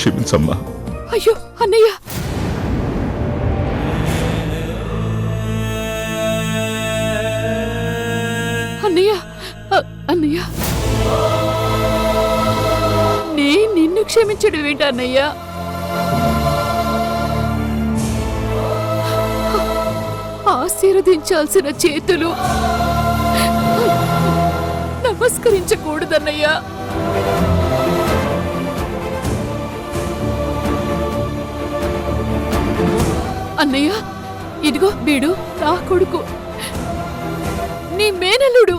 క్షమించమ్మా. అయ్యో అన్నయ్య, అన్నయ్య, అన్నయ్య, నిన్ను క్షమించడం ఏంటి అన్నయ్య? ఆశీర్వదించాల్సిన చేతులు నమస్కరించకూడదన్నయ్యా. అన్నయ్య, ఇదిగో వీడు నా కొడుకు, నీ మేనల్లుడు.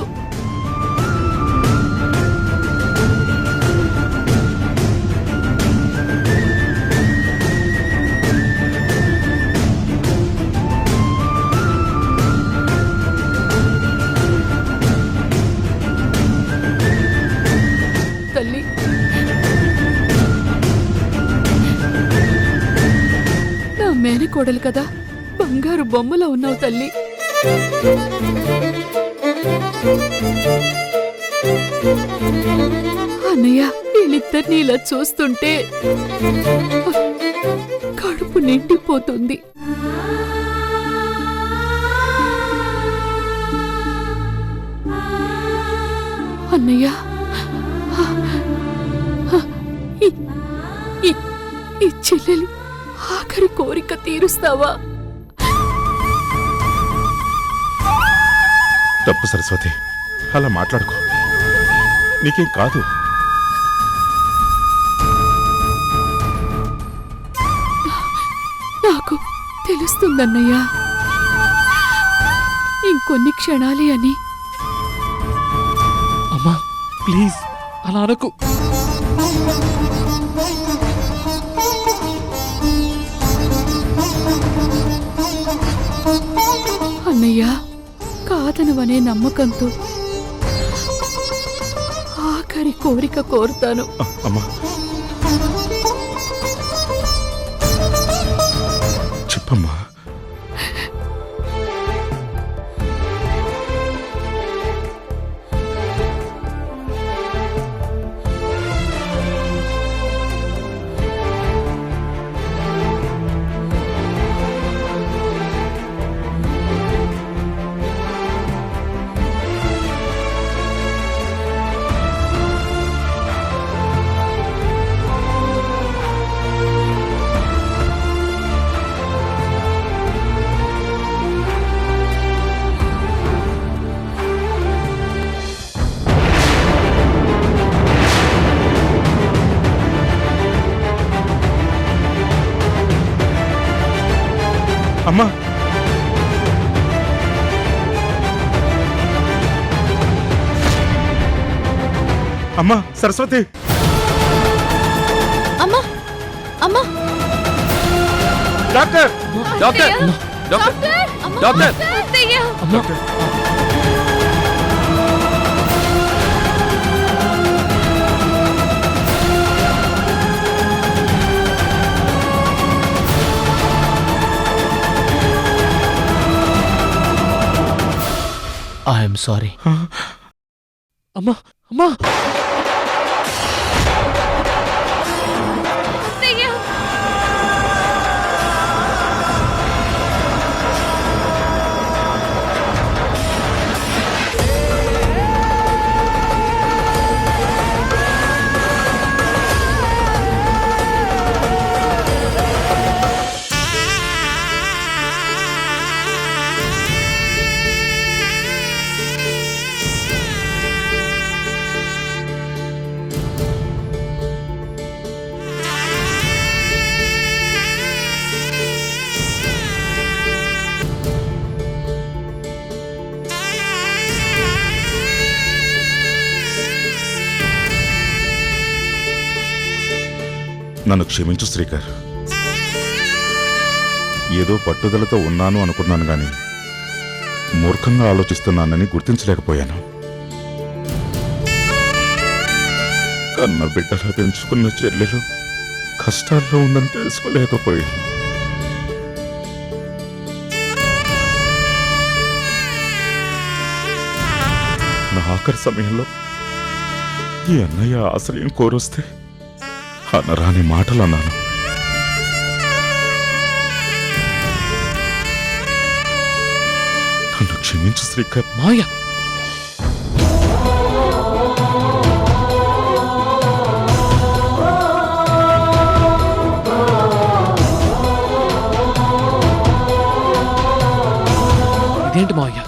తల్లి, నా మేనకోడలు కదా, బంగారు బొమ్మలా ఉన్నావు తల్లి. అన్నయ్య, వీళ్ళిద్దరిని ఇలా చూస్తుంటే కడుపు నిండిపోతుంది. అన్నయ్య, ఈ చెల్లెలి ఆఖరి కోరిక తీరుస్తావా? తప్పు సరస్వతి, అలా మాట్లాడుకో, నీకేం కాదు. నాకు తెలుస్తుందన్నయ్యా, ఇంకొన్ని క్షణాలే అని. అమ్మా ప్లీజ్ అలా అనకు. అన్నయ్య, కాదనవనే నమ్మకంతో ఆఖరి కోరిక కోరుతాను. అమ్మా చెప్పమ్మా. అమ్మా, అమ్మా సరస్వతి, అమ్మా, అమ్మా, doctor, doctor, doctor, doctor, doctor. I'm sorry. అమ్మా అమ్మా, నన్ను క్షమించు శ్రీకర్. ఏదో పట్టుదలతో ఉన్నాను అనుకున్నాను గాని మూర్ఖంగా ఆలోచిస్తున్నానని గుర్తించలేకపోయాను. కన్న బిడ్డలా పెంచుకున్న చెల్లెలు కష్టాల్లో ఉందని తెలుసుకోలేకపోయాను. నా ఆఖరి సమయంలో ఈ అన్నయ్య ఆశ్రయం కోరొస్తే అనరాని మాటలు అన్నాను. నన్ను క్షమించు శ్రీకర్. మావయ్య ఇదేంటి మావయ్య,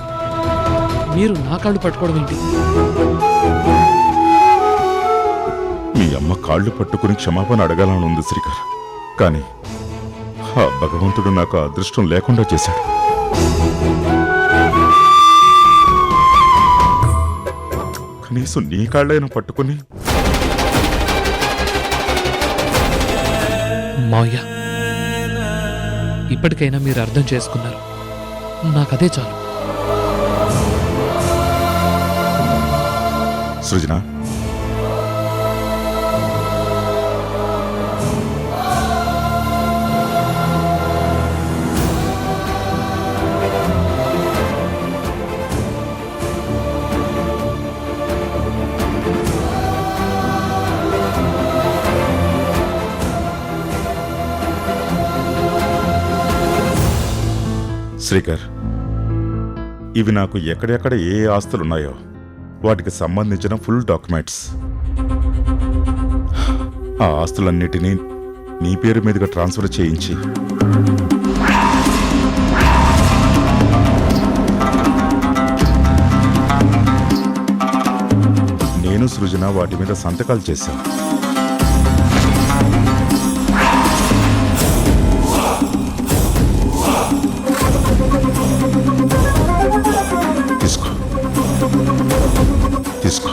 మీరు నా కాళ్ళు పట్టుకోవడం ఏంటి? మీ అమ్మ కాళ్ళు పట్టుకుని క్షమాపణ అడగాలని ఉంది శ్రీకర్. కానీ ఆ భగవంతుడు నాకు ఆ అదృష్టం లేకుండా చేశాడు. కనీసం నీ కాళ్ళైనా పట్టుకుని మావయ్య, ఇప్పటికైనా మీరు అర్థం చేసుకున్నారు, నాకదే చాలు. సృజన, శ్రీకర్, ఇవి నాకు ఎక్కడెక్కడ ఏ ఆస్తులున్నాయో వాటికి సంబంధించిన ఫుల్ డాక్యుమెంట్స్. ఆ ఆస్తులన్నిటినీ నీ పేరు మీదుగా ట్రాన్స్ఫర్ చేయించి నేను సృజన వాటి మీద సంతకాలు చేశాను. తీసుకో తీసుకో.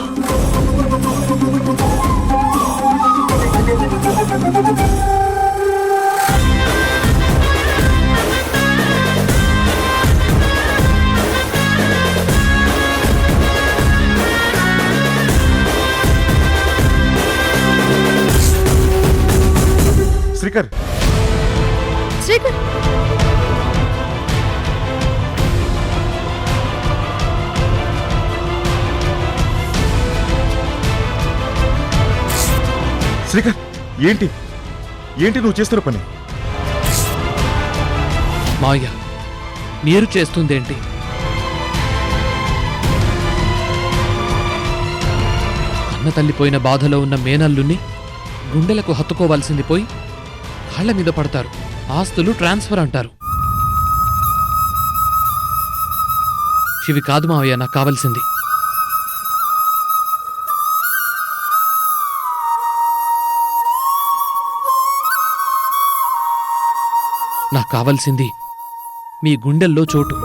శ్రీకర్, శ్రీకర్, శ్రీకర్, ఏంటి ఏంటి నువ్వు చేస్తున్న పని? మావయ్య, మీరు చేస్తుందేంటి? కన్న తల్లిపోయిన బాధలో ఉన్న మేనల్లుని గుండెలకు హత్తుకోవాల్సింది పోయి కాళ్ల మీద పడతారు, ఆస్తులు ట్రాన్స్ఫర్ అంటారు. ఇవి కాదు మావయ్య నాకు కావాల్సింది. నాకు కావాల్సింది మీ గుండెల్లో చోటు.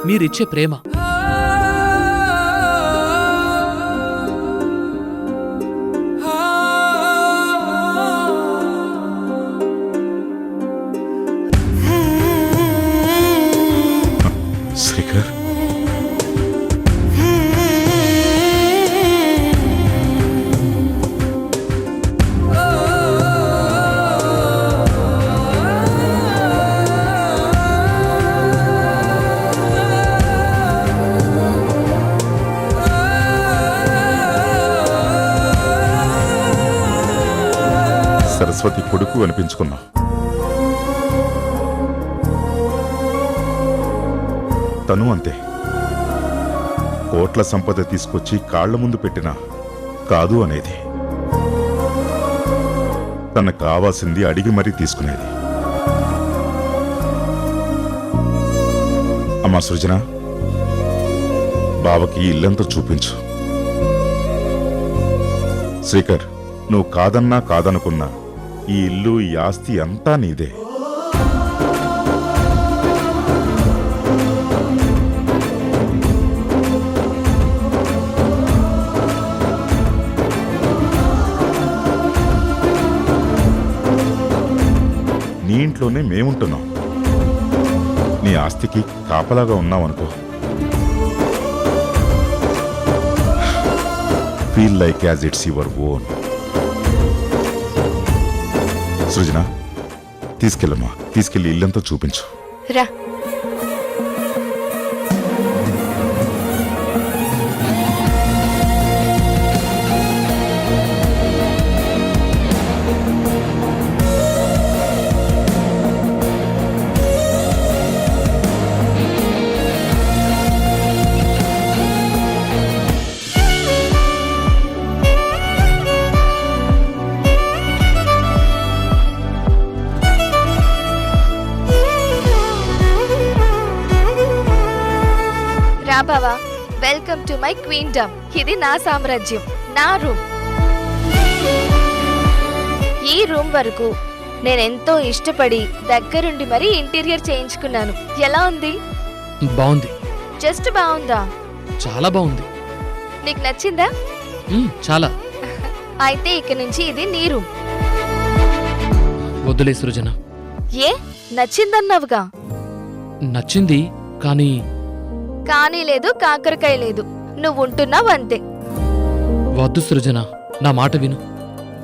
మీరిచ్చే ప్రేమ. శ్రీకర్, సరస్వతి కొడుకు అనిపించుకున్నా. తను అంతే. కోట్ల సంపద తీసుకొచ్చి కాళ్ల ముందు పెట్టినా కాదు అనేది. తనకు కావాల్సింది అడిగి మరీ తీసుకునేది. అమ్మా సృజన, బావకి ఈ ఇల్లంతా చూపించు. శ్రీకర్, నువ్వు కాదన్నా కాదనుకున్నా ఈ ఇల్లు, ఈ ఆస్తి అంతా నీదే. నీ ఇంట్లోనే మేముంటున్నాం. నీ ఆస్తికి కాపలాగా ఉన్నావనుకో. Feel like as it's your own. Srujana, తీసుకెళ్ళమ్మా, తీసుకెళ్ళి ఇల్లంతా చూపించు. రా. రా బావా, వెల్కమ్ టు మై క్వీన్డమ్. ఇది నా సామ్రాజ్యం, నా రూమ్. ఈ రూమ్ వరకు నేనెంతో ఇష్టపడి దగ్గరుండి మరీ ఇంటీరియర్ చేయించుకున్నాను. ఎలా ఉంది? బాగుంది, జస్ట్ బాగుందా? చాలా బాగుంది. నీకు నచ్చిందా? చాలా. అయితే ఇక నుంచి ఇది నీ రూమ్. వద్దులే సృజన. ఏ, నచ్చిందన్నావుగా? నచ్చింది, కానీ కానీ లేదు, కాకరకాయ లేదు. నువ్వు ఉంటున్నావు అంతే. వద్దు సృజన, నా మాట విను.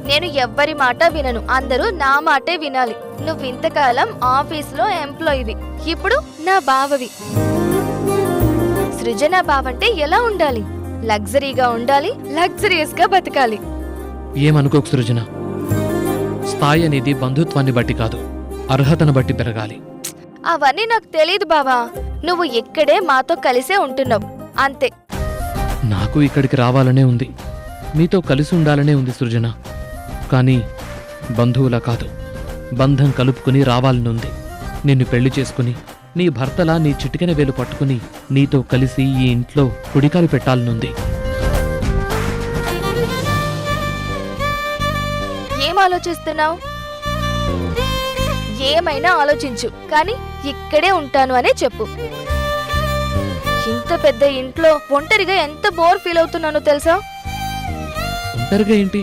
నేను ఎవ్వరి మాట వినను, అందరూ నా మాటే వినాలి. నువ్వు ఇంతకాలం ఆఫీస్లో ఎంప్లాయీవి, ఇప్పుడు నా బావవి. సృజన బావంటే ఎలా ఉండాలి? లగ్జరీగా ఉండాలి, లగ్జరియస్ గా బతకాలి. ఏమనుకోకు సృజన, స్థాయి అనేది బంధుత్వాన్ని బట్టి కాదు, అర్హతను బట్టి పెరగాలి. అవన్నీ నాకు తెలీదు బావా. నువ్వు ఇక్కడే మాతో కలిసే ఉంటున్నావు అంతే. నాకు ఇక్కడికి రావాలనే ఉంది, మీతో కలిసి ఉండాలనే ఉంది సృజన. కానీ బంధువులా కాదు, బంధం కలుపుకుని రావాలనుంది. నిన్ను పెళ్లి చేసుకుని నీ భర్తలా నీ చిటికెన వేలు పట్టుకుని నీతో కలిసి ఈ ఇంట్లో కుడికాలు పెట్టాలనుంది. ఏం ఆలోచిస్తున్నావు? ఏమైనా ఆలోచించు, కానీ ఇక్కడే ఉంటాను అనే చెప్పు. ఇంత పెద్ద ఇంట్లో ఒంటరిగా ఎంత బోర్ ఫీల్ అవుతున్నానో తెలుసా? ఒంటరిగా ఏంటి?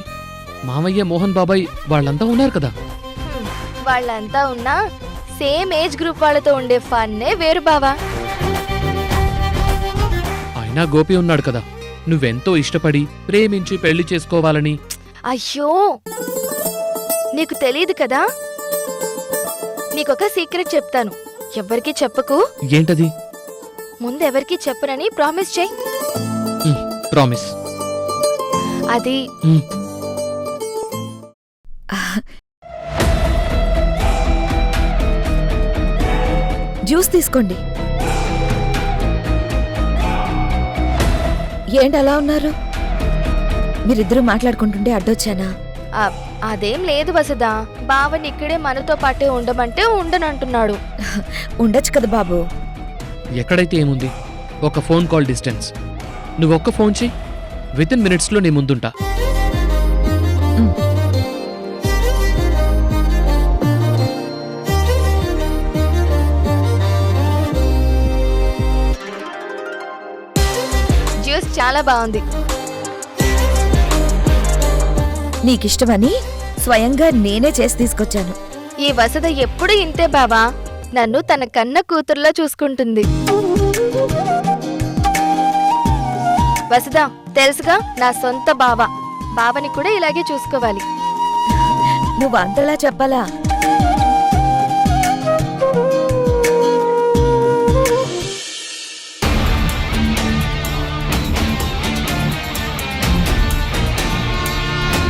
మామయ్య, మోహన్ బాబాయ్ వాళ్ళంతా ఉన్నారు కదా. వాళ్ళంతా ఉన్నా సేమ్ ఏజ్ గ్రూప్ వాళ్ళతో ఉండే ఫన్నే వేరు బావా. అయినా గోపి ఉన్నాడు కదా, నువ్వెంతో ఇష్టపడి ప్రేమించి పెళ్లి చేసుకోవాలని. అయ్యో, నీకు తెలీదు కదా. నీకొక సీక్రెట్ చెప్తాను, ఎవ్వరికీ చెప్పకు. ఏంటది? ముందెవరికీ చెప్పనని ప్రామిస్ చేయి. ప్రామిస్. అది జ్యూస్ తీసుకోండి. ఏంటి అలా ఉన్నారు? మీరిద్దరూ మాట్లాడుకుంటుంటే అడ్డొచ్చానా? అదేం లేదు వసుదా. బావని ఇక్కడే మనతో పాటే ఉండమంటే ఉండనంటున్నాడు. ఉండొచ్చు కదా బాబు. ఎక్కడైతే ఏముంది, ఒక ఫోన్ కాల్ డిస్టెన్స్. నువ్వొక్క ఫోన్ చెయ్యి, వితిన్ మినిట్స్లో నీ ముందుంటా. జ్యూస్ చాలా బాగుంది. నీకిష్టమని స్వయంగా నేనే చేసి తీసుకొచ్చాను. ఈ వసుద ఎప్పుడు ఇంతే బావా, నన్ను తన కన్న కూతురులా చూసుకుంటుంది. వసుదా, తెలుసుగా, నా సొంత బావ. బావని కూడా ఇలాగే చూసుకోవాలి. నువ్వు అంతలా చెప్పాలా?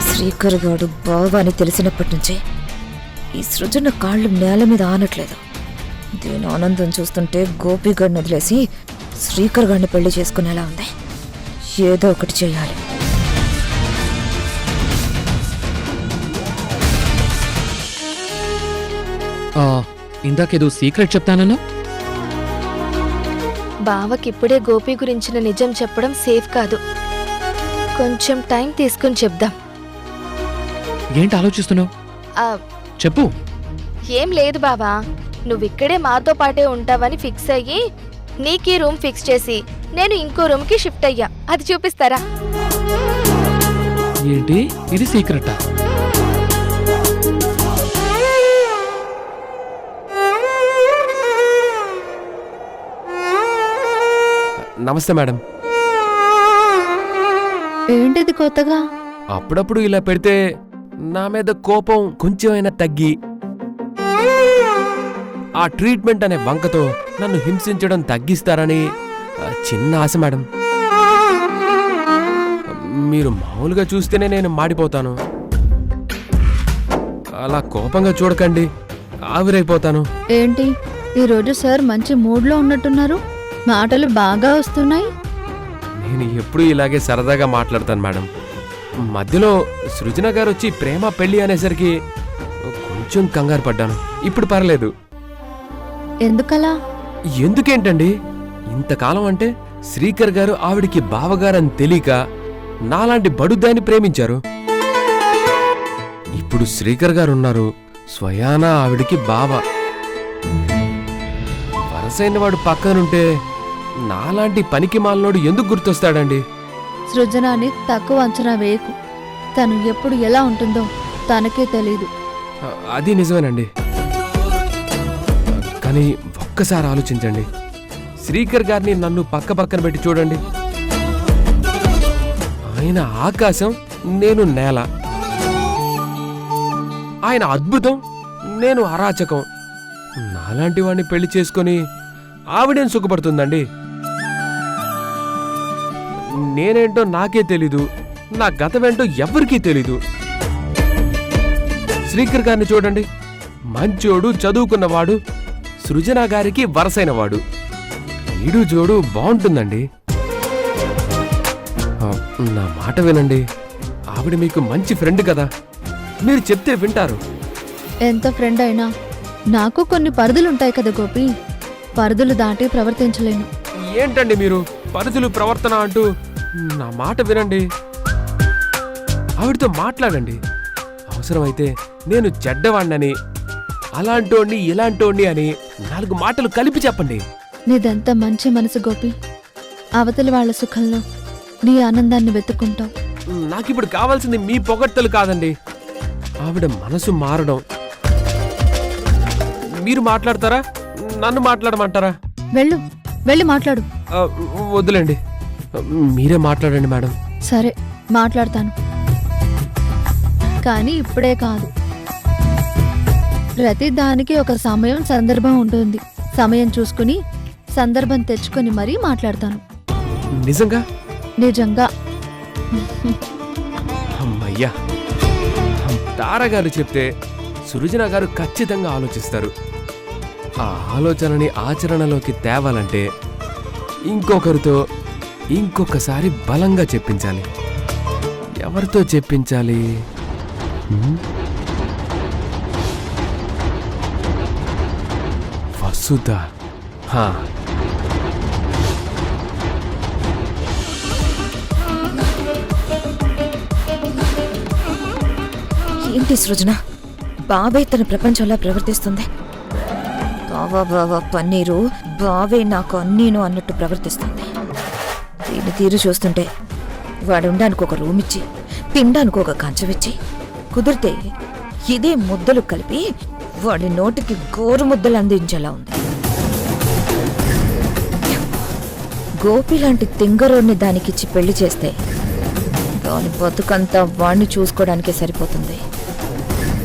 శ్రీకర్ గాడు బావ అని తెలిసినప్పటి నుంచే ఈ సృజన కాళ్ళు నేల మీద ఆనట్లేదు. దీని ఆనందం చూస్తుంటే గోపిగాడిని వదిలేసి శ్రీకర్ గాడిని పెళ్లి చేసుకునేలా ఉంది. ఏదో ఒకటి చేయాలి. ఇందాకేదో సీక్రెట్ చెప్తానన్నా? బావకిప్పుడే గోపి గురించిన నిజం చెప్పడం సేఫ్ కాదు. కొంచెం టైం తీసుకుని చెప్దాం. ఏంటి ఆలోచిస్తున్నావు? చెప్పు. ఏం లేదు బావా, నువ్విక్కడే మాతో పాటే ఉంటావని ఫిక్స్ అయ్యి నీకీ రూమ్ ఫిక్స్ చేసి నేను ఇంకో రూమ్ కి షిఫ్ట్ అయ్యా. అది చూపిస్తారా? ఏంటి ఇది సీక్రెటా? నమస్తే మేడం. ఏంటిది కొత్తగా? అప్పుడప్పుడు ఇలా పెడితే నా మీద కోపం కొంచెమైనా తగ్గి ఆ ట్రీట్మెంట్ అనే వంకతో నన్ను హింసించడం తగ్గిస్తారని చిన్న ఆశ మేడం. మీరు మామూలుగా చూస్తేనే నేను మాడిపోతాను. అలా కోపంగా చూడకండి, ఆవిరైపోతాను. ఏంటి ఈరోజు సార్ మంచి మూడ్లో ఉన్నట్టున్నారు, మాటలు బాగా వస్తున్నాయి. నేను ఎప్పుడూ ఇలాగే సరదాగా మాట్లాడతాను మేడం. మధ్యలో సృజన గారు వచ్చి ప్రేమ పెళ్లి అనేసరికి కొంచెం కంగారు పడ్డాను. ఇప్పుడు పర్లేదు. ఎందుకలా? ఎందుకేంటండి, ఇంతకాలం అంటే శ్రీకర్ గారు ఆవిడికి బావగారని తెలియక నాలాంటి బడుద్దాన్ని ప్రేమించారు. ఇప్పుడు శ్రీకర్ గారు ఉన్నారు, స్వయానా ఆవిడికి బావ. వరసైన వాడు పక్కనుంటే నాలాంటి పనికి మాలనోడు ఎందుకు గుర్తొస్తాడండి? సృజనాన్ని తక్కువ అంచనా వేయకు. తను ఎప్పుడు ఎలా ఉంటుందో తనకే తెలీదు. అది నిజమేనండి. కానీ ఒక్కసారి ఆలోచించండి. శ్రీకర్ గారిని నన్ను పక్కన పెట్టి చూడండి. ఆయన ఆకాశం, నేను నేల. ఆయన అద్భుతం, నేను అరాచకం. నాలాంటి వాడిని పెళ్లి చేసుకొని ఆవిడేం సుఖపడుతుందండి? నేనేంటో నాకే తెలీదు, నా గతమేంటో ఎవ్వరికీ తెలీదు. శ్రీకర్ గారిని చూడండి, మంచోడు, చదువుకున్నవాడు, సృజన గారికి వరసైనవాడు. ఈడు జోడు బాగుంటుందండి. నా మాట వినండి, ఆవిడ మీకు మంచి ఫ్రెండ్ కదా, మీరు చెప్తే వింటారు. ఎంత ఫ్రెండ్ అయినా నాకు కొన్ని పరిధులుంటాయి కదా గోపి. పరిధులు దాటి ప్రవర్తించలేను. ఏంటండి మీరు పరిధులు ప్రవర్తన అంటూ? నా మాట వినండి, ఆవిడతో మాట్లాడండి. అవసరమైతే నేను చెడ్డవాణ్ణని, అలాంటోణ్ణి ఇలాంటోణ్ణి అని 4 మాటలు కలిపి చెప్పండి. నీదంత మంచి మనసు గోపి. అవతలి వాళ్ళ సుఖంలో నీ ఆనందాన్ని వెతుక్కుంటావు. నాకిప్పుడు కావాల్సింది మీ పొగడ్తలు కాదండి, ఆవిడ మనసు మారడం. మీరు మాట్లాడతారా, నన్ను మాట్లాడమంటారా? వెళ్ళి మాట్లాడు. వద్దులేండి, మీరే మాట్లాడండి మేడం. సరే, మాట్లాడతాను. కానీ ఇప్పుడే కాదు. ప్రతి దానికి ఒక సమయం, సందర్భం ఉంటుంది. సమయం చూసుకుని సందర్భం తెచ్చుకొని మరీ మాట్లాడతాను. నిజంగా? నిజంగా. అమ్మయ్యా, తారగారు చెప్తే సృజన గారు ఖచ్చితంగా ఆలోచిస్తారు. ఆ ఆలోచనని ఆచరణలోకి తేవాలంటే ఇంకొకరితో ఇంకొకసారి బలంగా చెప్పించాలి. ఎవరితో చెప్పించాలి? వసుధ. ఏంటి సృజన, బావే తన ప్రపంచంలా ప్రవర్తిస్తుంది. బావా పన్నీరు, బావే నాకు అన్నీను అన్నట్టు ప్రవర్తిస్తుంది. దీని తీరు చూస్తుంటే వాడు ఉండడానికి ఒక రూమ్ ఇచ్చి, తినడానికి ఒక కంచం ఇచ్చి, కుదిరితే ఇదే ముద్దలు కలిపి వాడి నోటికి గోరు ముద్దలు అందించేలా ఉంది. గోపి లాంటి తింగరోడ్ని దానికిచ్చి పెళ్లి చేస్తే దాని బతుకంతా వాణ్ణి చూసుకోవడానికే సరిపోతుంది.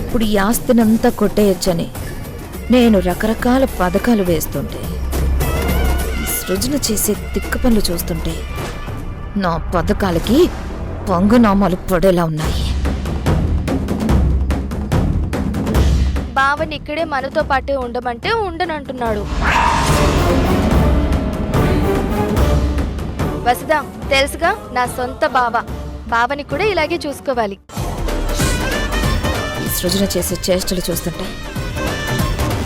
ఇప్పుడు ఈ ఆస్తినంతా కొట్టేయచ్చని నేను రకరకాల పథకాలు వేస్తుంటే, ఈ సృజన చేసే తిక్క పనులు చూస్తుంటే నా పథకాలకి పంగునామాలు పడేలా ఉన్నాయి. బావని ఇక్కడే మనతో పాటే ఉండమంటే ఉండనంటున్నాడు. వసుదా, తెలుసుగా, నా సొంత బావ. బావని కూడా ఇలాగే చూసుకోవాలి. ఈ సృజన చేసే చేష్టలు చూస్తుంటే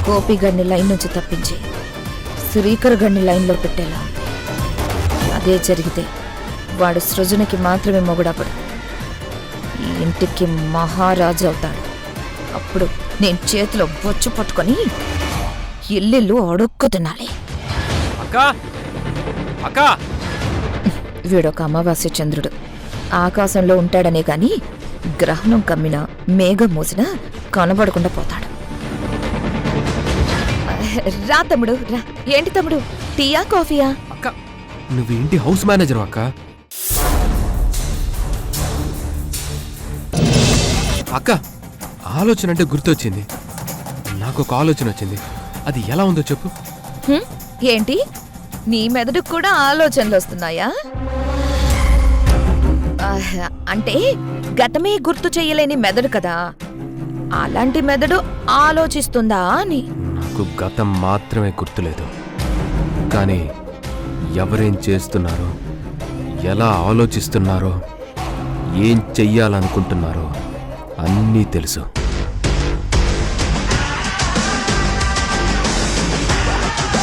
గోపి గడిని లైన్ నుంచి తప్పించి శ్రీకర్ గడిని లైన్లో పెట్టేలా ఉంది. అదే జరిగితే వాడు సృజనకి మాత్రమే మొగుడపడు, ఈ ఇంటికి మహారాజు అవుతాడు. అప్పుడు నేను చేతిలో బొచ్చు పట్టుకొని ఇల్లు అడుక్కు తినాలి. వీడొక అమావాస్య చంద్రుడు. ఆకాశంలో ఉంటాడనే గాని గ్రహణం కమ్మినా మేఘం మూసినా కనబడకుండా పోతాడు. రా తమ్ముడు రా. ఏంటి తమ్ముడు, టీయా కాఫీయా? అక్క, నువ్వేంటి హౌస్ మేనేజర్ అక్క? అక్క, ఆలోచన అంటే గుర్తొచ్చింది. నాకు ఒక ఆలోచన వచ్చింది. అది ఎలా ఉందో చెప్పు. ఏంటి, నీ మెదడుకు కూడా ఆలోచనలు వస్తున్నాయా? అంటే గతమే గుర్తు చెయ్యలేని మెదడు కదా, అలాంటి మెదడు ఆలోచిస్తుందా అని. నాకు గతం మాత్రమే గుర్తులేదు, కానీ ఎవరేం చేస్తున్నారో, ఎలా ఆలోచిస్తున్నారో, ఏం చెయ్యాలనుకుంటున్నారో అన్నీ తెలుసు.